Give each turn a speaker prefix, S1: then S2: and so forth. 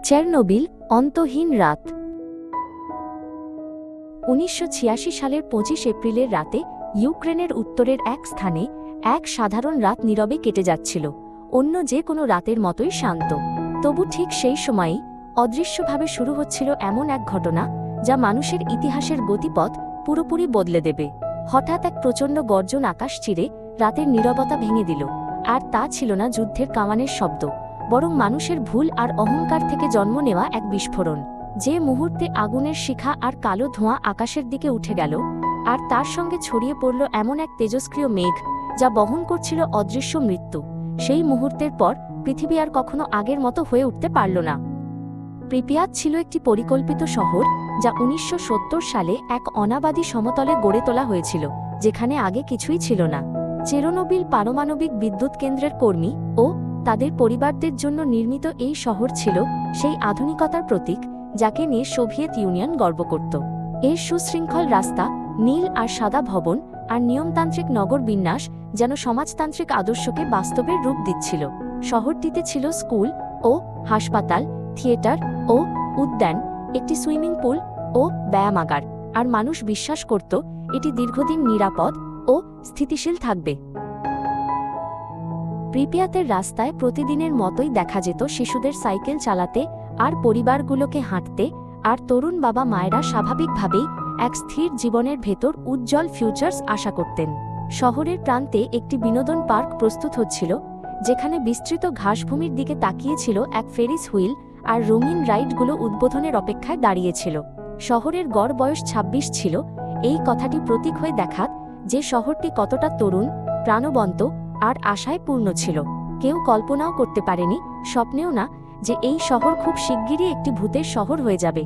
S1: Chernobyl অন্তহীন রাত। ১৯৮৬ সালের ২৫ এপ্রিলের রাতে ইউক্রেনের উত্তরের এক স্থানে এক সাধারণ রাত নীরবে কেটে যাচ্ছিল, অন্য যে কোনো রাতের মতোই শান্ত। তবু ঠিক সেই সময়ই অদৃশ্যভাবে শুরু হচ্ছিল এমন এক ঘটনা যা মানুষের ইতিহাসের গতিপথ পুরোপুরি বদলে দেবে। হঠাৎ এক প্রচণ্ড গর্জন আকাশ চিরে রাতের নীরবতা ভেঙে দিল। আর তা ছিল না যুদ্ধের কামানের শব্দ, বরং মানুষের ভুল আর অহংকার থেকে জন্ম নেওয়া এক বিস্ফোরণ। যে মুহূর্তে আগুনের শিখা আর কালো ধোঁয়া আকাশের দিকে উঠে গেল, আর তার সঙ্গে ছড়িয়ে পড়ল এমন এক তেজস্ক্রিয় মেঘ যা বহন করছিল অদৃশ্য মৃত্যু, সেই মুহূর্তের পর পৃথিবী আর কখনো আগের মতো হয়ে উঠতে পারল না। প্রিপিয়াত ছিল একটি পরিকল্পিত শহর যা ১৯৭০ সালে এক অনাবাদী সমতলে গড়ে তোলা হয়েছিল, যেখানে আগে কিছুই ছিল না। চেরনোবিল পারমাণবিক বিদ্যুৎ কেন্দ্রের কর্মী ও তাদের পরিবারদের জন্য নির্মিত এই শহর ছিল সেই আধুনিকতার প্রতীক যাকে নিয়ে সোভিয়েত ইউনিয়ন গর্ব করত। এর সুশৃঙ্খল রাস্তা, নীল আর সাদা ভবন আর নিয়মতান্ত্রিক নগর বিন্যাস যেন সমাজতান্ত্রিক আদর্শকে বাস্তবের রূপ দিচ্ছিল। শহরটিতে ছিল স্কুল ও হাসপাতাল, থিয়েটার ও উদ্যান, একটি সুইমিং পুল ও ব্যায়ামাগার, আর মানুষ বিশ্বাস করত এটি দীর্ঘদিন নিরাপদ ও স্থিতিশীল থাকবে। প্রিপিয়াতের রাস্তায় প্রতিদিনের মতোই দেখা যেত শিশুদের সাইকেল চালাতে আর পরিবারগুলোকে হাঁটতে, আর তরুণ বাবা মায়েরা স্বাভাবিকভাবেই এক স্থির জীবনের ভেতর উজ্জ্বল ফিউচার্স আশা করতেন। শহরের প্রান্তে একটি বিনোদন পার্ক প্রস্তুত হচ্ছিল, যেখানে বিস্তৃত ঘাসভূমির দিকে তাকিয়েছিল এক ফেরিস হুইল, আর রঙিন রাইডগুলো উদ্বোধনের অপেক্ষায় দাঁড়িয়েছিল। শহরের গড় বয়স ২৬ ছিল, এই কথাটি প্রতীক হয়ে দেখাত যে শহরটি কতটা তরুণ, প্রাণবন্ত আর আশায় পূর্ণ ছিল। কেউ কল্পনাও করতে পারেনি, স্বপ্নেও না, যে এই শহর খুব শিগগিরই একটি ভূতের শহর হয়ে যাবে।